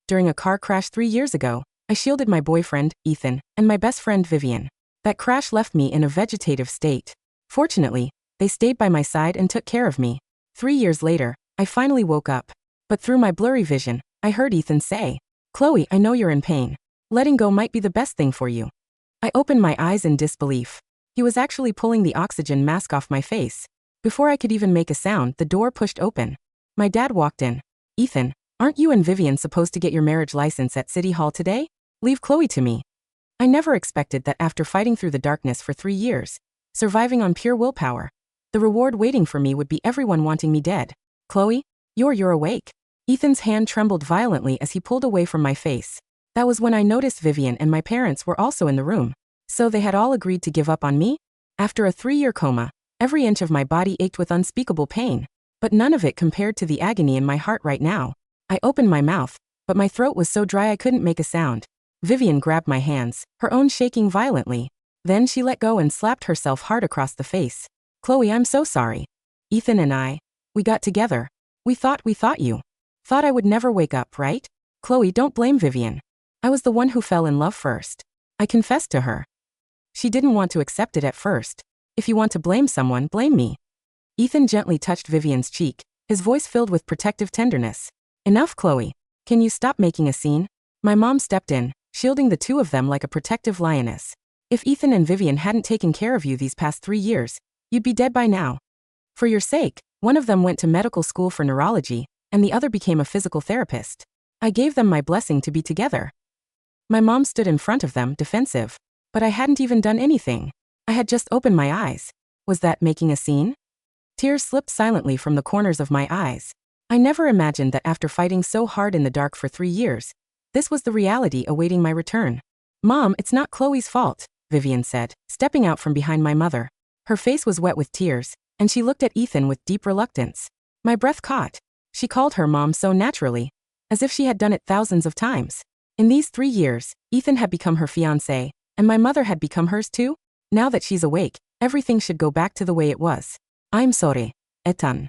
During a car crash 3 years ago, I shielded my boyfriend, Ethan, and my best friend, Vivian. That crash left me in a vegetative state. Fortunately, they stayed by my side and took care of me. 3 years later, I finally woke up. But through my blurry vision, I heard Ethan say, "Chloe, I know you're in pain. Letting go might be the best thing for you." I opened my eyes in disbelief. He was actually pulling the oxygen mask off my face. Before I could even make a sound, the door pushed open. My dad walked in. "Ethan, aren't you and Vivian supposed to get your marriage license at City Hall today? Leave Chloe to me." I never expected that after fighting through the darkness for 3 years, surviving on pure willpower, the reward waiting for me would be everyone wanting me dead. "Chloe, you're awake." Ethan's hand trembled violently as he pulled away from my face. That was when I noticed Vivian and my parents were also in the room. So they had all agreed to give up on me? After a 3-year coma, every inch of my body ached with unspeakable pain, but none of it compared to the agony in my heart right now. I opened my mouth, but my throat was so dry I couldn't make a sound. Vivian grabbed my hands, her own shaking violently. Then she let go and slapped herself hard across the face. "Chloe, I'm so sorry. Ethan and we got together. We thought you. Thought I would never wake up, right? Chloe, don't blame Vivian. I was the one who fell in love first. I confessed to her. She didn't want to accept it at first. If you want to blame someone, blame me." Ethan gently touched Vivian's cheek, his voice filled with protective tenderness. "Enough, Chloe. Can you stop making a scene?" My mom stepped in, shielding the two of them like a protective lioness. "If Ethan and Vivian hadn't taken care of you these past 3 years, you'd be dead by now. For your sake, one of them went to medical school for neurology, and the other became a physical therapist. I gave them my blessing to be together." My mom stood in front of them, defensive. But I hadn't even done anything. I had just opened my eyes. Was that making a scene? Tears slipped silently from the corners of my eyes. I never imagined that after fighting so hard in the dark for 3 years, this was the reality awaiting my return. "Mom, it's not Chloe's fault," Vivian said, stepping out from behind my mother. Her face was wet with tears, and she looked at Ethan with deep reluctance. My breath caught. She called her mom so naturally, as if she had done it thousands of times. In these 3 years, Ethan had become her fiancé, and my mother had become hers too? Now that she's awake, everything should go back to the way it was. "I'm sorry, Ethan.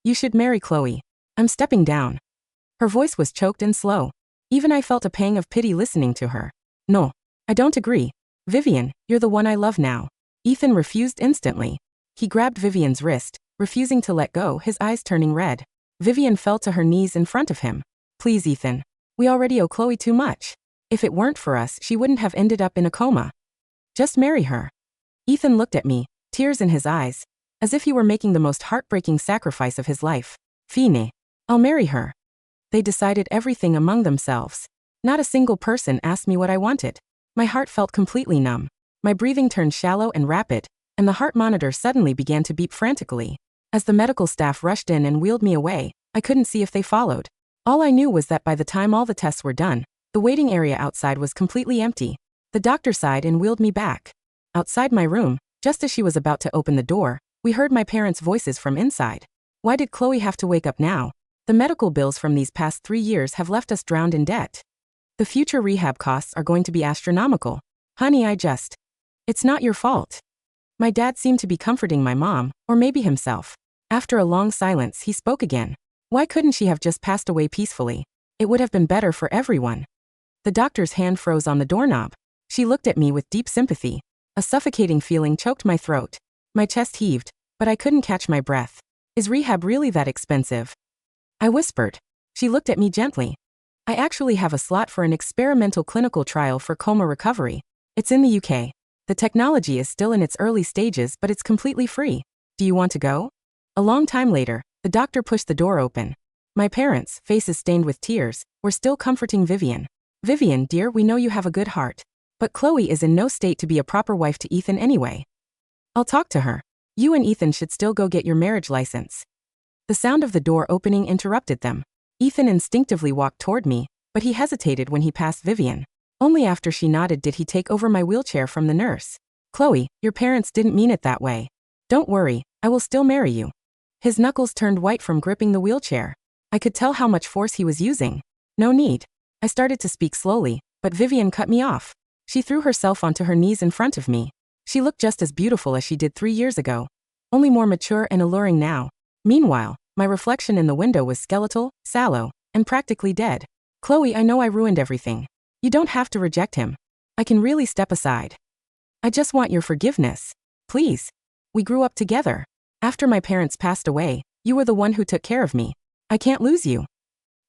You should marry Chloe. I'm stepping down." Her voice was choked and slow. Even I felt a pang of pity listening to her. "No, I don't agree. Vivian, you're the one I love now." Ethan refused instantly. He grabbed Vivian's wrist, refusing to let go, his eyes turning red. Vivian fell to her knees in front of him. "Please, Ethan. We already owe Chloe too much. If it weren't for us, she wouldn't have ended up in a coma. Just marry her." Ethan looked at me, tears in his eyes, as if he were making the most heartbreaking sacrifice of his life. "Fine. I'll marry her." They decided everything among themselves. Not a single person asked me what I wanted. My heart felt completely numb. My breathing turned shallow and rapid, and the heart monitor suddenly began to beep frantically. As the medical staff rushed in and wheeled me away, I couldn't see if they followed. All I knew was that by the time all the tests were done, the waiting area outside was completely empty. The doctor sighed and wheeled me back. Outside my room, just as she was about to open the door, we heard my parents' voices from inside. Why did Chloe have to wake up now? The medical bills from these past 3 years have left us drowned in debt. The future rehab costs are going to be astronomical. Honey, It's not your fault. My dad seemed to be comforting my mom, or maybe himself. After a long silence, he spoke again. Why couldn't she have just passed away peacefully? It would have been better for everyone. The doctor's hand froze on the doorknob. She looked at me with deep sympathy. A suffocating feeling choked my throat. My chest heaved, but I couldn't catch my breath. "Is rehab really that expensive?" I whispered. She looked at me gently. "I actually have a slot for an experimental clinical trial for coma recovery. It's in the UK. The technology is still in its early stages, but it's completely free. Do you want to go?" A long time later, the doctor pushed the door open. My parents, faces stained with tears, were still comforting Vivian. "Vivian, dear, we know you have a good heart. But Chloe is in no state to be a proper wife to Ethan anyway. I'll talk to her. You and Ethan should still go get your marriage license." The sound of the door opening interrupted them. Ethan instinctively walked toward me, but he hesitated when he passed Vivian. Only after she nodded did he take over my wheelchair from the nurse. "Chloe, your parents didn't mean it that way. Don't worry, I will still marry you." His knuckles turned white from gripping the wheelchair. I could tell how much force he was using. "No need." I started to speak slowly, but Vivian cut me off. She threw herself onto her knees in front of me. She looked just as beautiful as she did 3 years ago, only more mature and alluring now. Meanwhile, my reflection in the window was skeletal, sallow, and practically dead. Chloe, I know I ruined everything. You don't have to reject him. I can really step aside. I just want your forgiveness. Please. We grew up together. After my parents passed away, you were the one who took care of me. I can't lose you.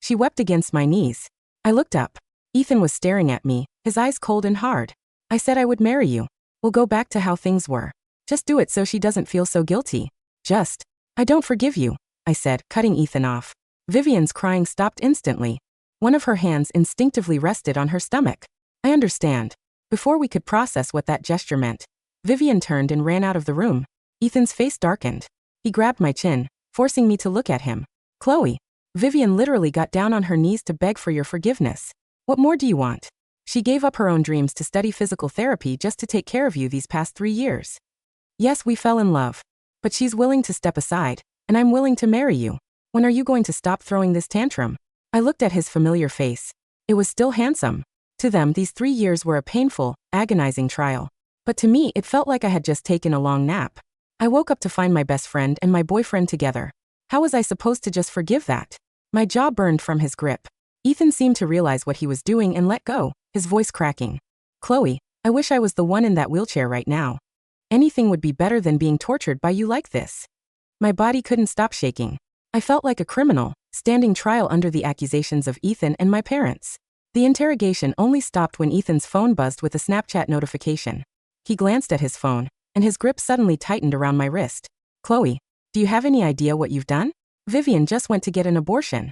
She wept against my knees. I looked up. Ethan was staring at me, his eyes cold and hard. I said I would marry you. We'll go back to how things were. Just do it so she doesn't feel so guilty. I don't forgive you, I said, cutting Ethan off. Vivian's crying stopped instantly. One of her hands instinctively rested on her stomach. I understand. Before we could process what that gesture meant, Vivian turned and ran out of the room. Ethan's face darkened. He grabbed my chin, forcing me to look at him. Chloe. Vivian literally got down on her knees to beg for your forgiveness. What more do you want? She gave up her own dreams to study physical therapy just to take care of you these past 3 years. Yes, we fell in love. But she's willing to step aside, and I'm willing to marry you. When are you going to stop throwing this tantrum? I looked at his familiar face. It was still handsome. To them, these 3 years were a painful, agonizing trial. But to me, it felt like I had just taken a long nap. I woke up to find my best friend and my boyfriend together. How was I supposed to just forgive that? My jaw burned from his grip. Ethan seemed to realize what he was doing and let go, his voice cracking. Chloe, I wish I was the one in that wheelchair right now. Anything would be better than being tortured by you like this. My body couldn't stop shaking. I felt like a criminal, standing trial under the accusations of Ethan and my parents. The interrogation only stopped when Ethan's phone buzzed with a Snapchat notification. He glanced at his phone, and his grip suddenly tightened around my wrist. Chloe, do you have any idea what you've done? Vivian just went to get an abortion.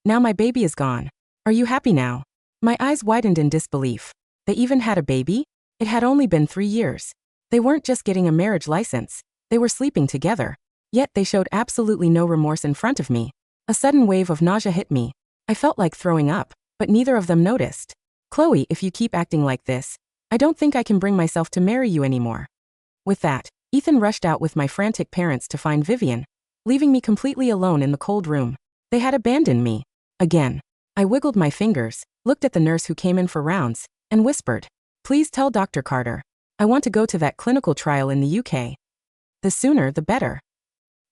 Now my baby is gone. Are you happy now? My eyes widened in disbelief. They even had a baby? It had only been 3 years. They weren't just getting a marriage license. They were sleeping together. Yet they showed absolutely no remorse in front of me. A sudden wave of nausea hit me. I felt like throwing up, but neither of them noticed. Chloe, if you keep acting like this, I don't think I can bring myself to marry you anymore. With that, Ethan rushed out with my frantic parents to find Vivian, leaving me completely alone in the cold room. They had abandoned me. Again. I wiggled my fingers, looked at the nurse who came in for rounds, and whispered, "Please tell Dr. Carter. I want to go to that clinical trial in the UK. The sooner, the better."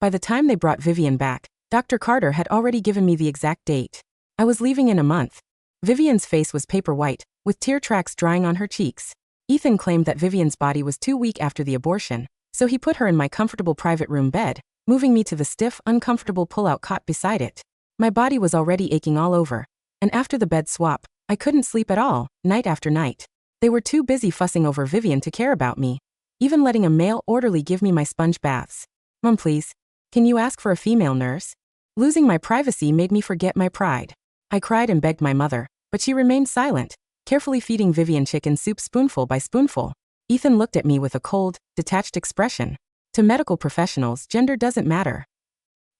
By the time they brought Vivian back, Dr. Carter had already given me the exact date. I was leaving in a month. Vivian's face was paper white, with tear tracks drying on her cheeks. Ethan claimed that Vivian's body was too weak after the abortion, so he put her in my comfortable private room bed, moving me to the stiff, uncomfortable pull-out cot beside it. My body was already aching all over, and after the bed swap, I couldn't sleep at all, night after night. They were too busy fussing over Vivian to care about me, even letting a male orderly give me my sponge baths. "Mom, please, can you ask for a female nurse?" Losing my privacy made me forget my pride. I cried and begged my mother, but she remained silent, carefully feeding Vivian chicken soup spoonful by spoonful. Ethan looked at me with a cold, detached expression. To medical professionals, gender doesn't matter.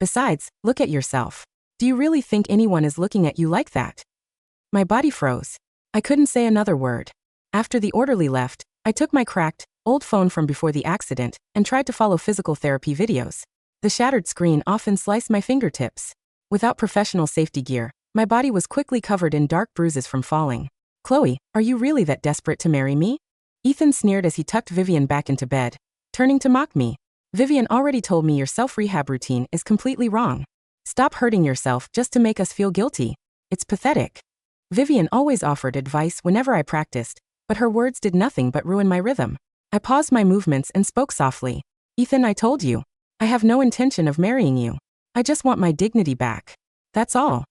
Besides, look at yourself. Do you really think anyone is looking at you like that? My body froze. I couldn't say another word. After the orderly left, I took my cracked, old phone from before the accident and tried to follow physical therapy videos. The shattered screen often sliced my fingertips. Without professional safety gear, my body was quickly covered in dark bruises from falling. "Chloe, are you really that desperate to marry me?" Ethan sneered as he tucked Vivian back into bed, turning to mock me. "Vivian already told me your self-rehab routine is completely wrong. Stop hurting yourself just to make us feel guilty. It's pathetic." Vivian always offered advice whenever I practiced, but her words did nothing but ruin my rhythm. I paused my movements and spoke softly. "Ethan, I told you. I have no intention of marrying you. I just want my dignity back. That's all."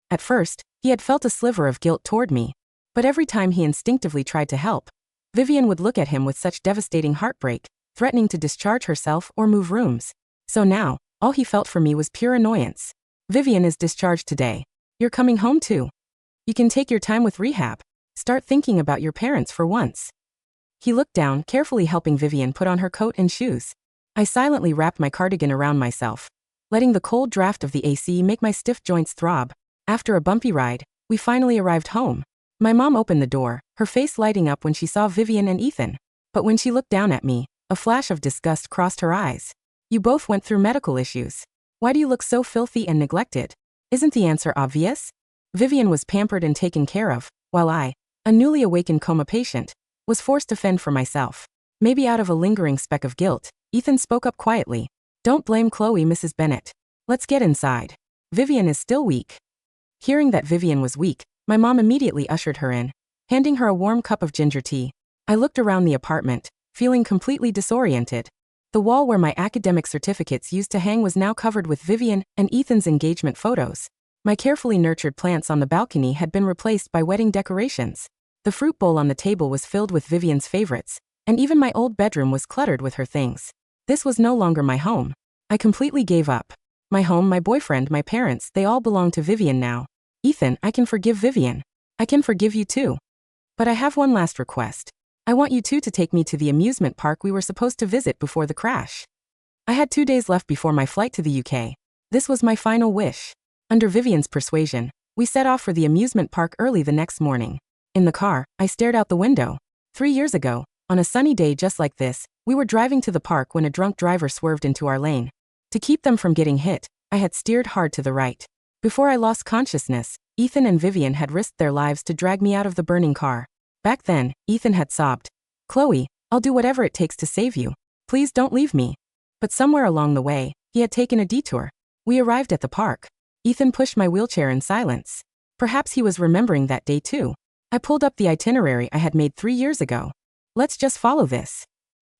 At first, he had felt a sliver of guilt toward me, but every time he instinctively tried to help, Vivian would look at him with such devastating heartbreak, threatening to discharge herself or move rooms. So now, all he felt for me was pure annoyance. "Vivian is discharged today. You're coming home too. You can take your time with rehab. Start thinking about your parents for once." He looked down, carefully helping Vivian put on her coat and shoes. I silently wrapped my cardigan around myself, letting the cold draft of the AC make my stiff joints throb. After a bumpy ride, we finally arrived home. My mom opened the door, her face lighting up when she saw Vivian and Ethan. But when she looked down at me, a flash of disgust crossed her eyes. "You both went through medical issues. Why do you look so filthy and neglected? Isn't the answer obvious?" Vivian was pampered and taken care of, while I, a newly awakened coma patient, was forced to fend for myself. Maybe out of a lingering speck of guilt, Ethan spoke up quietly. "Don't blame Chloe, Mrs. Bennett. Let's get inside. Vivian is still weak." Hearing that Vivian was weak, My mom immediately ushered her in, handing her a warm cup of ginger tea. I looked around the apartment, feeling completely disoriented. The wall where my academic certificates used to hang was now covered with Vivian and Ethan's engagement photos. My carefully nurtured plants on the balcony had been replaced by wedding decorations. The fruit bowl on the table was filled with Vivian's favorites, and even my old bedroom was cluttered with her things. This was no longer my home. I completely gave up. My home, my boyfriend, my parents, they all belong to Vivian now. Ethan, I can forgive Vivian. I can forgive you too. But I have one last request. I want you two to take me to the amusement park we were supposed to visit before the crash. I had 2 days left before my flight to the UK. This was my final wish. Under Vivian's persuasion, we set off for the amusement park early the next morning. In the car, I stared out the window. 3 years ago, on a sunny day just like this, we were driving to the park when a drunk driver swerved into our lane. To keep them from getting hit, I had steered hard to the right. Before I lost consciousness, Ethan and Vivian had risked their lives to drag me out of the burning car. Back then, Ethan had sobbed, "Chloe, I'll do whatever it takes to save you. Please don't leave me." But somewhere along the way, he had taken a detour. We arrived at the park. Ethan pushed my wheelchair in silence. Perhaps he was remembering that day too. I pulled up the itinerary I had made 3 years ago. Let's just follow this.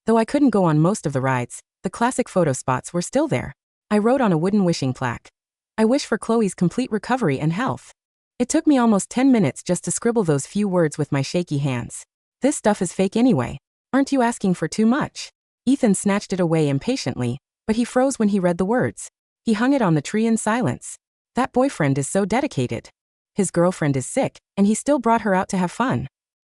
Though I couldn't go on most of the rides, the classic photo spots were still there. I wrote on a wooden wishing plaque, "I wish for Chloe's complete recovery and health." It took me almost 10 minutes just to scribble those few words with my shaky hands. This stuff is fake anyway. Aren't you asking for too much? Ethan snatched it away impatiently, but he froze when he read the words. He hung it on the tree in silence. That boyfriend is so dedicated. His girlfriend is sick, and he still brought her out to have fun.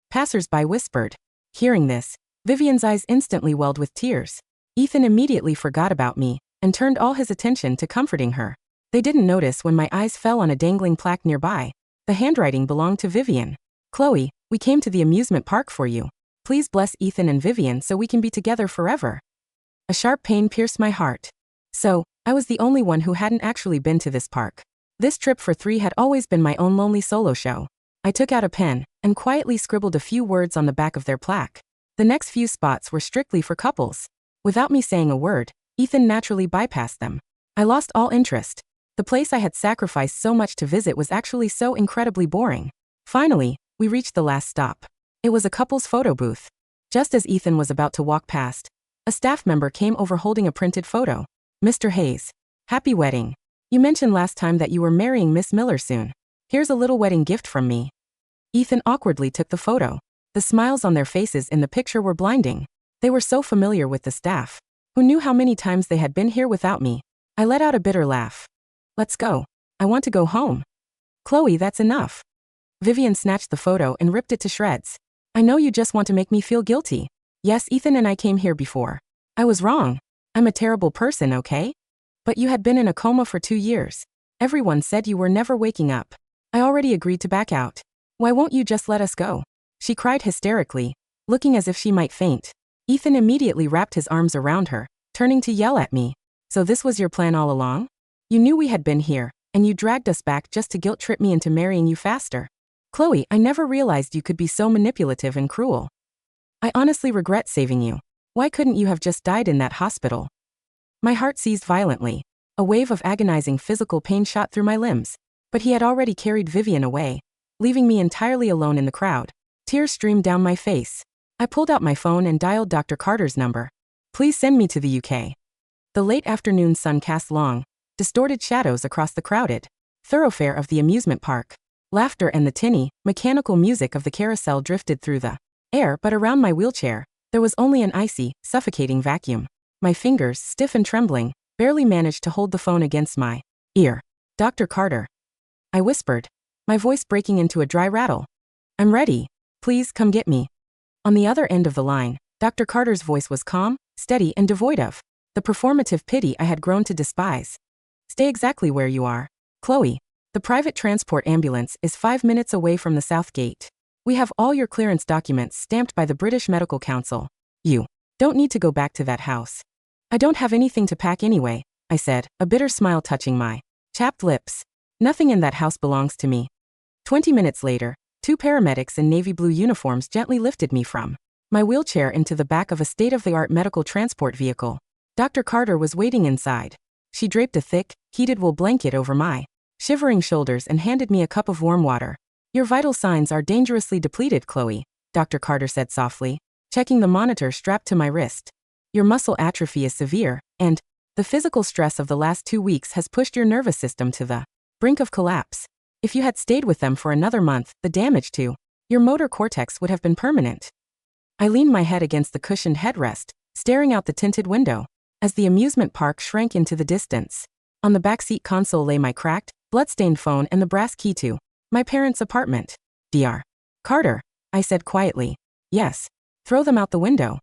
Passers-by whispered. Hearing this, Vivian's eyes instantly welled with tears. Ethan immediately forgot about me and turned all his attention to comforting her. They didn't notice when my eyes fell on a dangling plaque nearby. The handwriting belonged to Vivian. "Chloe, we came to the amusement park for you. Please bless Ethan and Vivian so we can be together forever." A sharp pain pierced my heart. So, I was the only one who hadn't actually been to this park. This trip for 3 had always been my own lonely solo show. I took out a pen and quietly scribbled a few words on the back of their plaque. The next few spots were strictly for couples. Without me saying a word, Ethan naturally bypassed them. I lost all interest. The place I had sacrificed so much to visit was actually so incredibly boring. Finally, we reached the last stop. It was a couple's photo booth. Just as Ethan was about to walk past, a staff member came over holding a printed photo. "Mr. Hayes, happy wedding. You mentioned last time that you were marrying Miss Miller soon. Here's a little wedding gift from me." Ethan awkwardly took the photo. The smiles on their faces in the picture were blinding. They were so familiar with the staff. Who knew how many times they had been here without me? I let out a bitter laugh. "Let's go. I want to go home." "Chloe, that's enough." Vivian snatched the photo and ripped it to shreds. "I know you just want to make me feel guilty. Yes, Ethan and I came here before. I was wrong. I'm a terrible person, okay? But you had been in a coma for 2 years. Everyone said you were never waking up. I already agreed to back out. Why won't you just let us go?" She cried hysterically, looking as if she might faint. Ethan immediately wrapped his arms around her, turning to yell at me. "So this was your plan all along? You knew we had been here, and you dragged us back just to guilt-trip me into marrying you faster. Chloe, I never realized you could be so manipulative and cruel. I honestly regret saving you. Why couldn't you have just died in that hospital?" My heart seized violently. A wave of agonizing physical pain shot through my limbs. But he had already carried Vivian away, leaving me entirely alone in the crowd. Tears streamed down my face. I pulled out my phone and dialed Dr. Carter's number. "Please send me to the UK." The late afternoon sun cast long, distorted shadows across the crowded thoroughfare of the amusement park. Laughter and the tinny, mechanical music of the carousel drifted through the air, but around my wheelchair, there was only an icy, suffocating vacuum. My fingers, stiff and trembling, barely managed to hold the phone against my ear. "Dr. Carter," I whispered, my voice breaking into a dry rattle. "I'm ready. Please come get me." On the other end of the line, Dr. Carter's voice was calm, steady, and devoid of the performative pity I had grown to despise. "Stay exactly where you are, Chloe. The private transport ambulance is 5 minutes away from the South Gate. We have all your clearance documents stamped by the British Medical Council. You don't need to go back to that house." "I don't have anything to pack anyway," I said, a bitter smile touching my chapped lips. "Nothing in that house belongs to me." 20 minutes later, 2 paramedics in navy blue uniforms gently lifted me from my wheelchair into the back of a state-of-the-art medical transport vehicle. Dr. Carter was waiting inside. She draped a thick, heated wool blanket over my shivering shoulders and handed me a cup of warm water. Your vital signs are dangerously depleted, Chloe, Dr. Carter said softly, checking the monitor strapped to my wrist. Your muscle atrophy is severe, and the physical stress of the last 2 weeks has pushed your nervous system to the brink of collapse. If you had stayed with them for another month, the damage to your motor cortex would have been permanent. I leaned my head against the cushioned headrest, staring out the tinted window, as the amusement park shrank into the distance. On the backseat console lay my cracked, blood-stained phone and the brass key to my parents' apartment. Dr. Carter, I said quietly. Yes. Throw them out the window.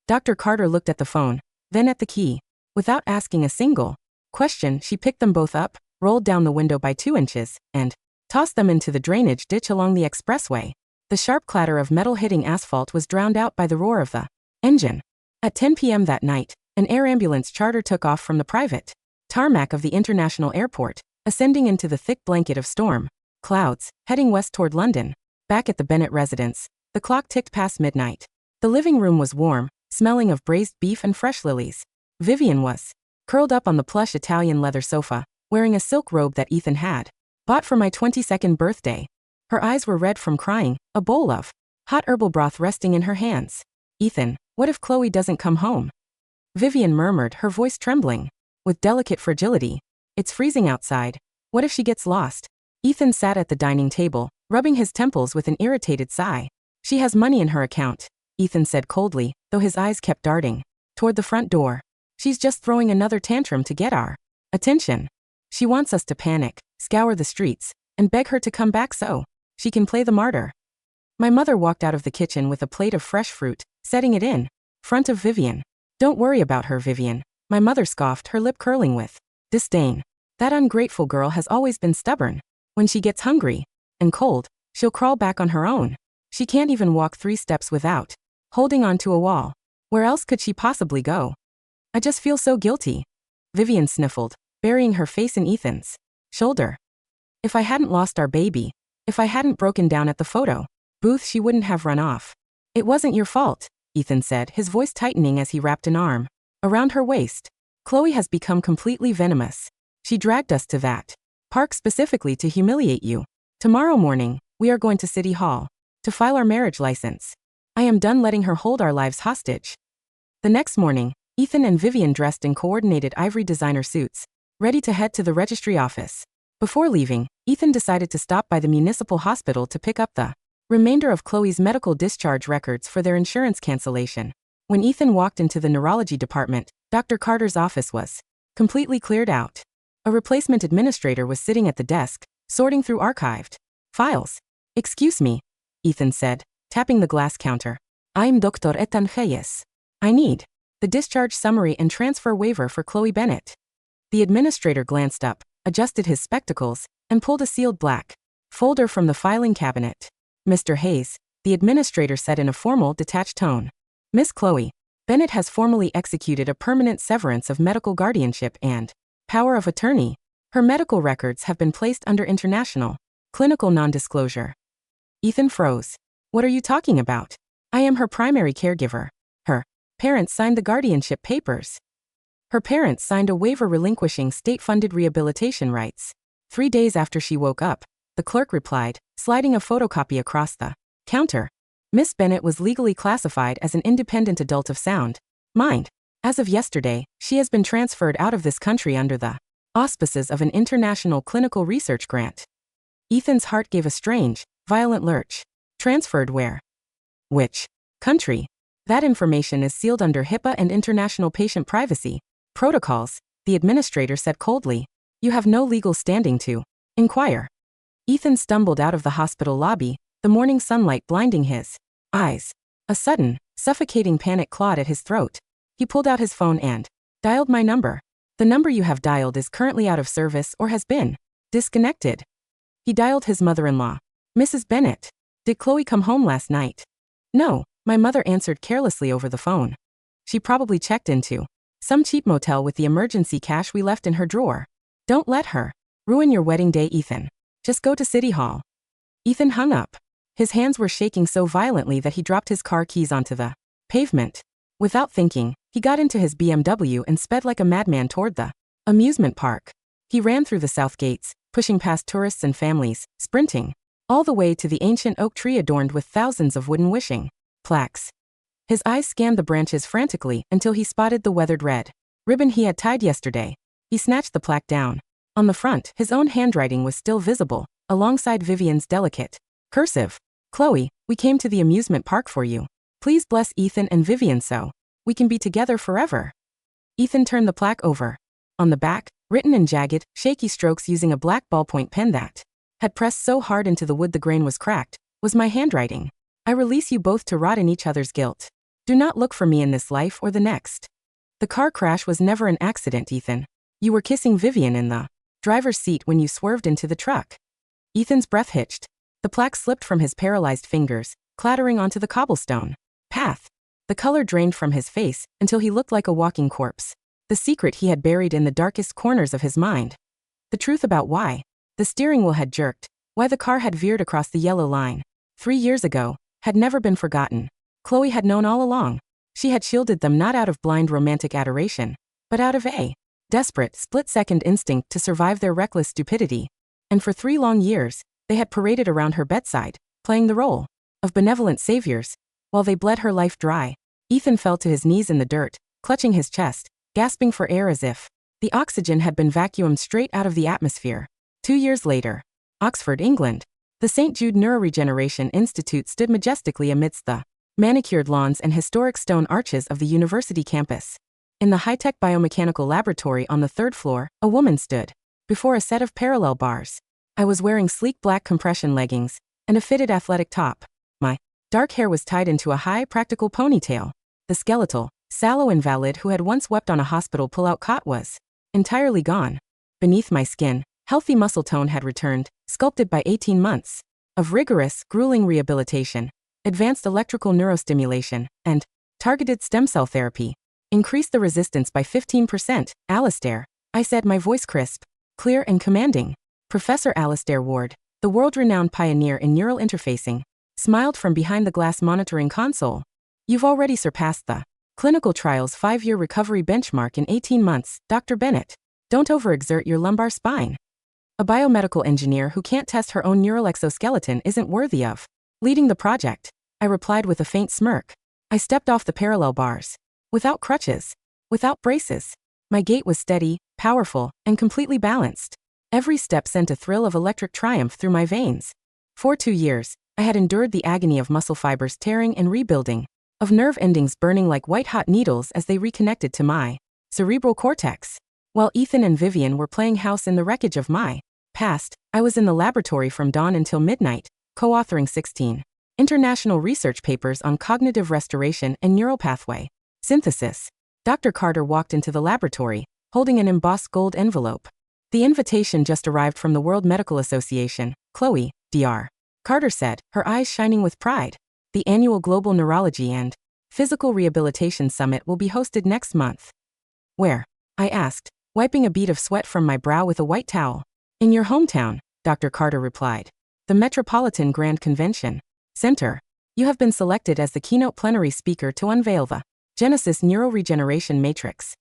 Dr. Carter looked at the phone, then at the key. Without asking a single question, she picked them both up, rolled down the window by 2 inches, and tossed them into the drainage ditch along the expressway. The sharp clatter of metal hitting asphalt was drowned out by the roar of the engine. At 10 p.m. that night, an air ambulance charter took off from the private tarmac of the international airport, ascending into the thick blanket of storm clouds, heading west toward London. Back at the Bennett residence, the clock ticked past midnight. The living room was warm, smelling of braised beef and fresh lilies. Vivian was curled up on the plush Italian leather sofa, wearing a silk robe that Ethan had bought for my 22nd birthday. Her eyes were red from crying, a bowl of hot herbal broth resting in her hands. Ethan, what if Chloe doesn't come home? Vivian murmured, her voice trembling with delicate fragility. It's freezing outside. What if she gets lost? Ethan sat at the dining table, rubbing his temples with an irritated sigh. She has money in her account, Ethan said coldly, though his eyes kept darting toward the front door. She's just throwing another tantrum to get our attention. She wants us to panic, scour the streets, and beg her to come back so she can play the martyr. My mother walked out of the kitchen with a plate of fresh fruit, setting it in front of Vivian. Don't worry about her, Vivian, my mother scoffed, her lip curling with disdain. That ungrateful girl has always been stubborn. When she gets hungry and cold, she'll crawl back on her own. She can't even walk 3 steps without holding onto a wall. Where else could she possibly go? I just feel so guilty. Vivian sniffled, burying her face in Ethan's shoulder. If I hadn't lost our baby, if I hadn't broken down at the photo booth, she wouldn't have run off. It wasn't your fault, Ethan said, his voice tightening as he wrapped an arm around her waist. Chloe has become completely venomous. She dragged us to that park specifically to humiliate you. Tomorrow morning, we are going to City Hall to file our marriage license. I am done letting her hold our lives hostage. The next morning, Ethan and Vivian dressed in coordinated ivory designer suits, ready to head to the registry office. Before leaving, Ethan decided to stop by the municipal hospital to pick up the remainder of Chloe's medical discharge records for their insurance cancellation. When Ethan walked into the neurology department, Dr. Carter's office was completely cleared out. A replacement administrator was sitting at the desk, sorting through archived files. Excuse me, Ethan said, tapping the glass counter. I'm Dr. Ethan Hayes. I need the discharge summary and transfer waiver for Chloe Bennett. The administrator glanced up, adjusted his spectacles, and pulled a sealed black folder from the filing cabinet. Mr. Hayes, the administrator said in a formal, detached tone. Miss Chloe Bennett has formally executed a permanent severance of medical guardianship and power of attorney. Her medical records have been placed under international clinical non-disclosure. Ethan froze. What are you talking about? I am her primary caregiver. Her parents signed the guardianship papers. Her parents signed a waiver relinquishing state-funded rehabilitation rights. 3 days after she woke up, the clerk replied, sliding a photocopy across the counter. Miss Bennett was legally classified as an independent adult of sound mind. As of yesterday, she has been transferred out of this country under the auspices of an international clinical research grant. Ethan's heart gave a strange, violent lurch. Transferred where? Which country? That information is sealed under HIPAA and international patient privacy protocols, the administrator said coldly. You have no legal standing to inquire. Ethan stumbled out of the hospital lobby, the morning sunlight blinding his eyes. A sudden, suffocating panic clawed at his throat. He pulled out his phone and dialed my number. The number you have dialed is currently out of service or has been disconnected. He dialed his mother-in-law. Mrs. Bennett. Did Chloe come home last night? No, my mother answered carelessly over the phone. She probably checked into some cheap motel with the emergency cash we left in her drawer. Don't let her ruin your wedding day, Ethan. Just go to City Hall. Ethan hung up. His hands were shaking so violently that he dropped his car keys onto the pavement. Without thinking, he got into his BMW and sped like a madman toward the amusement park. He ran through the south gates, pushing past tourists and families, sprinting all the way to the ancient oak tree adorned with thousands of wooden wishing plaques. His eyes scanned the branches frantically until he spotted the weathered red ribbon he had tied yesterday. He snatched the plaque down. On the front, his own handwriting was still visible, alongside Vivian's delicate cursive. Chloe, we came to the amusement park for you. Please bless Ethan and Vivian so we can be together forever. Ethan turned the plaque over. On the back, written in jagged, shaky strokes using a black ballpoint pen that had pressed so hard into the wood the grain was cracked, was my handwriting. I release you both to rot in each other's guilt. Do not look for me in this life or the next. The car crash was never an accident, Ethan. You were kissing Vivian in the driver's seat when you swerved into the truck. Ethan's breath hitched. The plaque slipped from his paralyzed fingers, clattering onto the cobblestone path. The color drained from his face until he looked like a walking corpse. The secret he had buried in the darkest corners of his mind. The truth about why the steering wheel had jerked, why the car had veered across the yellow line 3 years ago, had never been forgotten. Chloe had known all along. She had shielded them not out of blind romantic adoration, but out of a desperate, split-second instinct to survive their reckless stupidity. And for 3 long years, they had paraded around her bedside, playing the role of benevolent saviors, while they bled her life dry. Ethan fell to his knees in the dirt, clutching his chest, gasping for air as if the oxygen had been vacuumed straight out of the atmosphere. 2 years later, Oxford, England. The St. Jude Neuroregeneration Institute stood majestically amidst the manicured lawns and historic stone arches of the university campus. In the high-tech biomechanical laboratory on the 3rd floor, a woman stood before a set of parallel bars. I was wearing sleek black compression leggings and a fitted athletic top. My dark hair was tied into a high, practical ponytail. The skeletal, sallow invalid who had once wept on a hospital pull-out cot was entirely gone. Beneath my skin, healthy muscle tone had returned, sculpted by 18 months of rigorous, grueling rehabilitation, advanced electrical neurostimulation, and targeted stem cell therapy. Increased the resistance by 15%, Alistair, I said, my voice crisp, clear and commanding. Professor Alistair Ward, the world-renowned pioneer in neural interfacing, smiled from behind the glass monitoring console. You've already surpassed the clinical trial's 5-year recovery benchmark in 18 months, Dr. Bennett. Don't overexert your lumbar spine. A biomedical engineer who can't test her own neural exoskeleton isn't worthy of leading the project, I replied with a faint smirk. I stepped off the parallel bars. Without crutches. Without braces. My gait was steady, powerful, and completely balanced. Every step sent a thrill of electric triumph through my veins. For 2 years, I had endured the agony of muscle fibers tearing and rebuilding, of nerve endings burning like white-hot needles as they reconnected to my cerebral cortex. While Ethan and Vivian were playing house in the wreckage of my past, I was in the laboratory from dawn until midnight, co-authoring 16 international research papers on cognitive restoration and neural pathway synthesis. Dr. Carter walked into the laboratory, holding an embossed gold envelope. The invitation just arrived from the World Medical Association. Chloe, Dr. Carter said, her eyes shining with pride. The annual Global Neurology and Physical Rehabilitation Summit will be hosted next month. Where? I asked, wiping a bead of sweat from my brow with a white towel. In your hometown, Dr. Carter replied. The Metropolitan Grand Convention Center. You have been selected as the keynote plenary speaker to unveil the Genesis Neuroregeneration Matrix.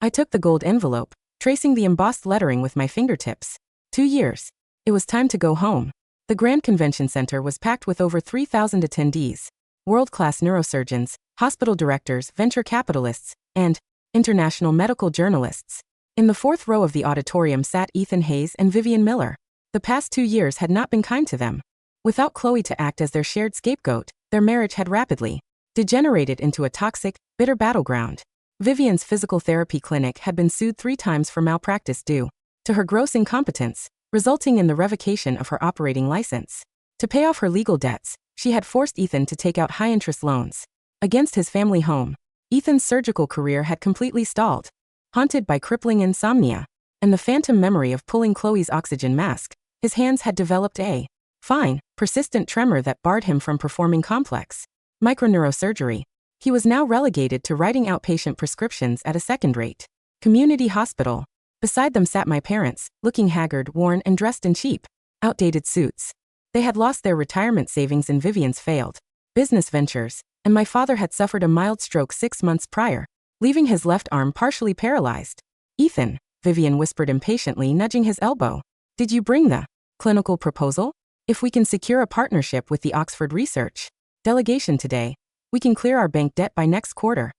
I took the gold envelope, tracing the embossed lettering with my fingertips. 2 years. It was time to go home. The Grand Convention Center was packed with over 3,000 attendees, world-class neurosurgeons, hospital directors, venture capitalists, and international medical journalists. In the 4th row of the auditorium sat Ethan Hayes and Vivian Miller. The past 2 years had not been kind to them. Without Chloe to act as their shared scapegoat, their marriage had rapidly degenerated into a toxic, bitter battleground. Vivian's physical therapy clinic had been sued 3 times for malpractice due to her gross incompetence, resulting in the revocation of her operating license. To pay off her legal debts, she had forced Ethan to take out high-interest loans against his family home. Ethan's surgical career had completely stalled. Haunted by crippling insomnia and the phantom memory of pulling Chloe's oxygen mask, his hands had developed a fine, persistent tremor that barred him from performing complex microneurosurgery. He was now relegated to writing outpatient prescriptions at a second-rate community hospital. Beside them sat my parents, looking haggard, worn, and dressed in cheap, outdated suits. They had lost their retirement savings in Vivian's failed business ventures, and my father had suffered a mild stroke 6 months prior, leaving his left arm partially paralyzed. Ethan, Vivian whispered impatiently, nudging his elbow. Did you bring the clinical proposal? If we can secure a partnership with the Oxford Research delegation today, we can clear our bank debt by next quarter.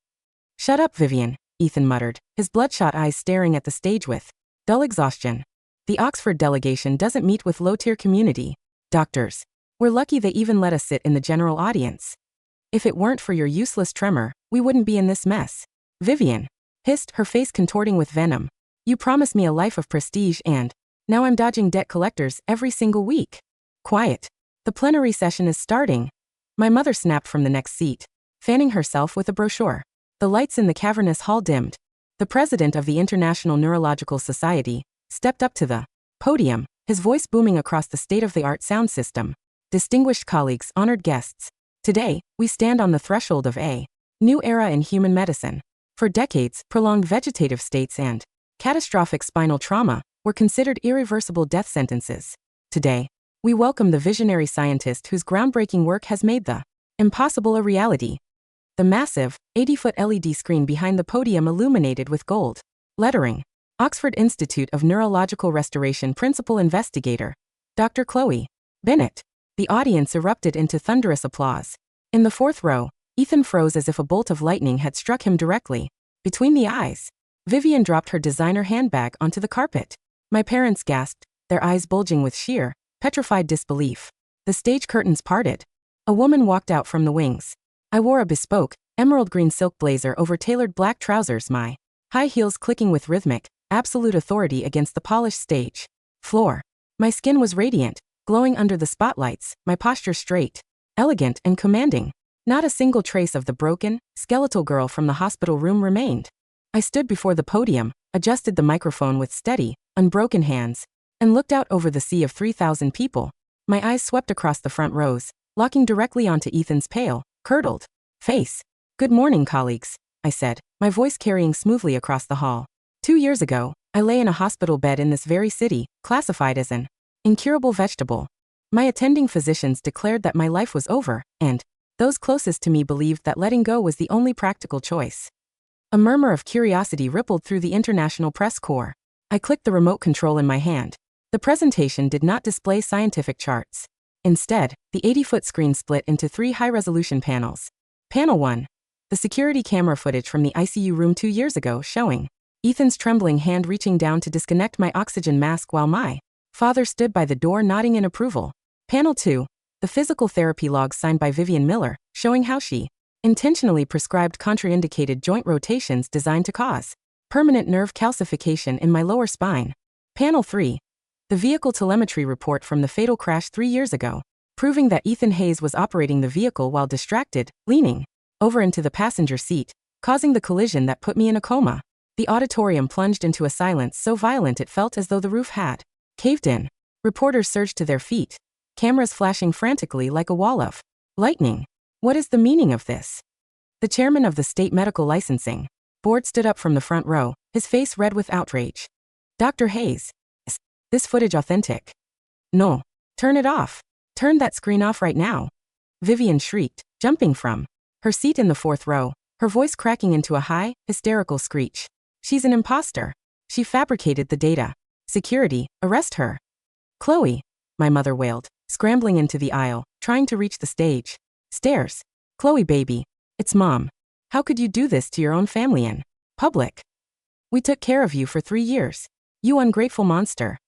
Shut up, Vivian, Ethan muttered, his bloodshot eyes staring at the stage with dull exhaustion. The Oxford delegation doesn't meet with low-tier community doctors. We're lucky they even let us sit in the general audience. If it weren't for your useless tremor, we wouldn't be in this mess. Vivian hissed, her face contorting with venom. You promised me a life of prestige and now I'm dodging debt collectors every single week. Quiet. The plenary session is starting. My mother snapped from the next seat, fanning herself with a brochure. The lights in the cavernous hall dimmed. The president of the International Neurological Society stepped up to the podium, his voice booming across the state-of-the-art sound system. Distinguished colleagues, honored guests. Today, we stand on the threshold of a new era in human medicine. For decades, prolonged vegetative states and catastrophic spinal trauma were considered irreversible death sentences. Today, we welcome the visionary scientist whose groundbreaking work has made the impossible a reality. The massive, 80-foot LED screen behind the podium illuminated with gold lettering. Oxford Institute of Neurological Restoration Principal Investigator, Dr. Chloe Bennett. The audience erupted into thunderous applause. In the fourth row, Ethan froze as if a bolt of lightning had struck him directly between the eyes. Vivian dropped her designer handbag onto the carpet. My parents gasped, their eyes bulging with sheer, petrified disbelief. The stage curtains parted. A woman walked out from the wings. I wore a bespoke, emerald green silk blazer over tailored black trousers, my high heels clicking with rhythmic, absolute authority against the polished stage floor. My skin was radiant, glowing under the spotlights, my posture straight, elegant and commanding. Not a single trace of the broken, skeletal girl from the hospital room remained. I stood before the podium, adjusted the microphone with steady, unbroken hands, and looked out over the sea of 3,000 people. My eyes swept across the front rows, locking directly onto Ethan's pale, curdled face. Good morning, colleagues, I said, my voice carrying smoothly across the hall. 2 years ago, I lay in a hospital bed in this very city, classified as an incurable vegetable. My attending physicians declared that my life was over, and those closest to me believed that letting go was the only practical choice. A murmur of curiosity rippled through the international press corps. I clicked the remote control in my hand. The presentation did not display scientific charts. Instead, the 80-foot screen split into 3 high-resolution panels. Panel 1. The security camera footage from the ICU room 2 years ago showing Ethan's trembling hand reaching down to disconnect my oxygen mask while my father stood by the door nodding in approval. Panel 2. The physical therapy logs signed by Vivian Miller, showing how she intentionally prescribed contraindicated joint rotations designed to cause permanent nerve calcification in my lower spine. Panel 3. The vehicle telemetry report from the fatal crash 3 years ago, proving that Ethan Hayes was operating the vehicle while distracted, leaning over into the passenger seat, causing the collision that put me in a coma. The auditorium plunged into a silence so violent it felt as though the roof had caved in. Reporters surged to their feet, cameras flashing frantically like a wall of lightning. What is the meaning of this? The chairman of the state medical licensing board stood up from the front row, his face red with outrage. Dr. Hayes, is this footage authentic? No. Turn it off. Turn that screen off right now. Vivian shrieked, jumping from her seat in the fourth row, her voice cracking into a high, hysterical screech. She's an imposter. She fabricated the data. Security, arrest her. Chloe, my mother wailed, scrambling into the aisle, trying to reach the stage. Stairs. Chloe, baby. It's Mom. How could you do this to your own family in public? We took care of you for 3 years. You ungrateful monster.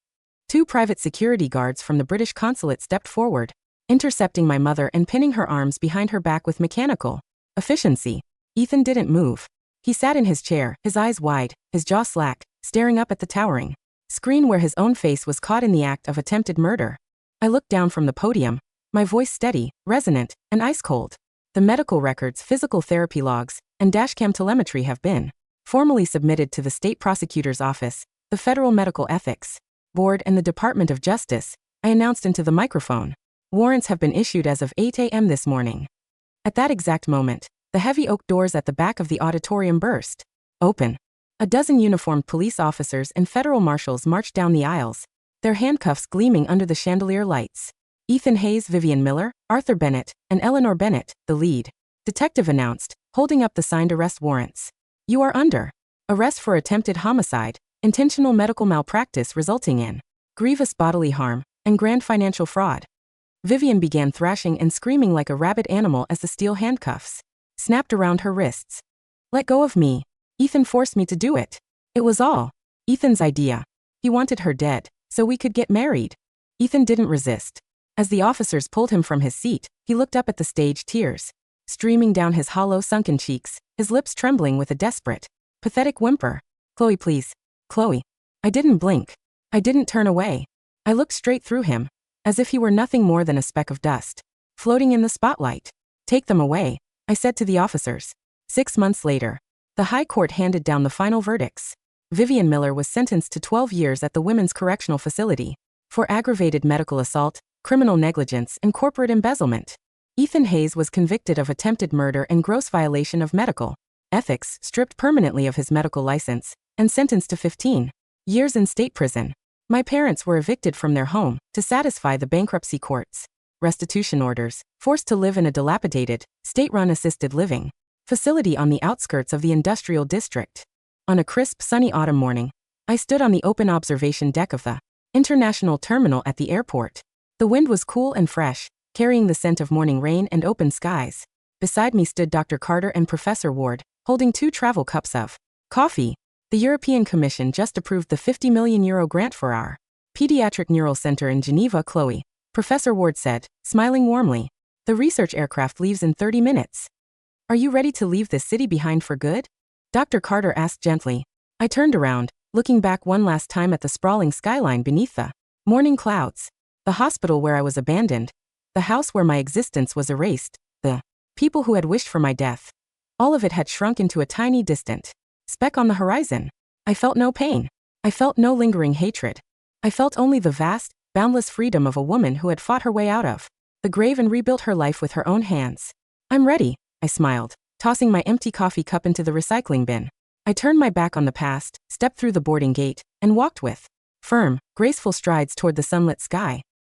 2 private security guards from the British consulate stepped forward, intercepting my mother and pinning her arms behind her back with mechanical efficiency. Ethan didn't move. He sat in his chair, his eyes wide, his jaw slack, staring up at the towering screen where his own face was caught in the act of attempted murder. I looked down from the podium, my voice steady, resonant, and ice-cold. The medical records, physical therapy logs, and dashcam telemetry have been formally submitted to the state prosecutor's office, the Federal Medical Ethics Board, and the Department of Justice, I announced into the microphone. Warrants have been issued as of 8 a.m. this morning. At that exact moment, the heavy oak doors at the back of the auditorium burst open. A dozen uniformed police officers and federal marshals marched down the aisles, their handcuffs gleaming under the chandelier lights. Ethan Hayes, Vivian Miller, Arthur Bennett, and Eleanor Bennett, the lead detective announced, holding up the signed arrest warrants. You are under arrest for attempted homicide, intentional medical malpractice resulting in grievous bodily harm, and grand financial fraud. Vivian began thrashing and screaming like a rabid animal as the steel handcuffs snapped around her wrists. Let go of me. Ethan forced me to do it. It was all Ethan's idea. He wanted her dead, so we could get married. Ethan didn't resist. As the officers pulled him from his seat, he looked up at the stage, tears streaming down his hollow, sunken cheeks, his lips trembling with a desperate, pathetic whimper. Chloe, please. Chloe. I didn't blink. I didn't turn away. I looked straight through him, as if he were nothing more than a speck of dust, floating in the spotlight. Take them away, I said to the officers. 6 months later, the High Court handed down the final verdicts. Vivian Miller was sentenced to 12 years at the Women's Correctional Facility for aggravated medical assault, criminal negligence, and corporate embezzlement. Ethan Hayes was convicted of attempted murder and gross violation of medical ethics, stripped permanently of his medical license, and sentenced to 15 years in state prison. My parents were evicted from their home to satisfy the bankruptcy court's restitution orders, forced to live in a dilapidated, state-run assisted living facility on the outskirts of the industrial district. On a crisp, sunny autumn morning, I stood on the open observation deck of the international terminal at the airport. The wind was cool and fresh, carrying the scent of morning rain and open skies. Beside me stood Dr. Carter and Professor Ward, holding 2 travel cups of coffee. The European Commission just approved the €50 million grant for our Pediatric Neural Center in Geneva. Chloe, Professor Ward said, smiling warmly. The research aircraft leaves in 30 minutes. Are you ready to leave this city behind for good? Dr. Carter asked gently. I turned around, looking back one last time at the sprawling skyline beneath the morning clouds. The hospital where I was abandoned. The house where my existence was erased. The people who had wished for my death. All of it had shrunk into a tiny, distant speck on the horizon. I felt no pain. I felt no lingering hatred. I felt only the vast, boundless freedom of a woman who had fought her way out of the grave and rebuilt her life with her own hands. I'm ready, I smiled, tossing my empty coffee cup into the recycling bin. I turned my back on the past, stepped through the boarding gate, and walked with firm, graceful strides toward the sunlit sky.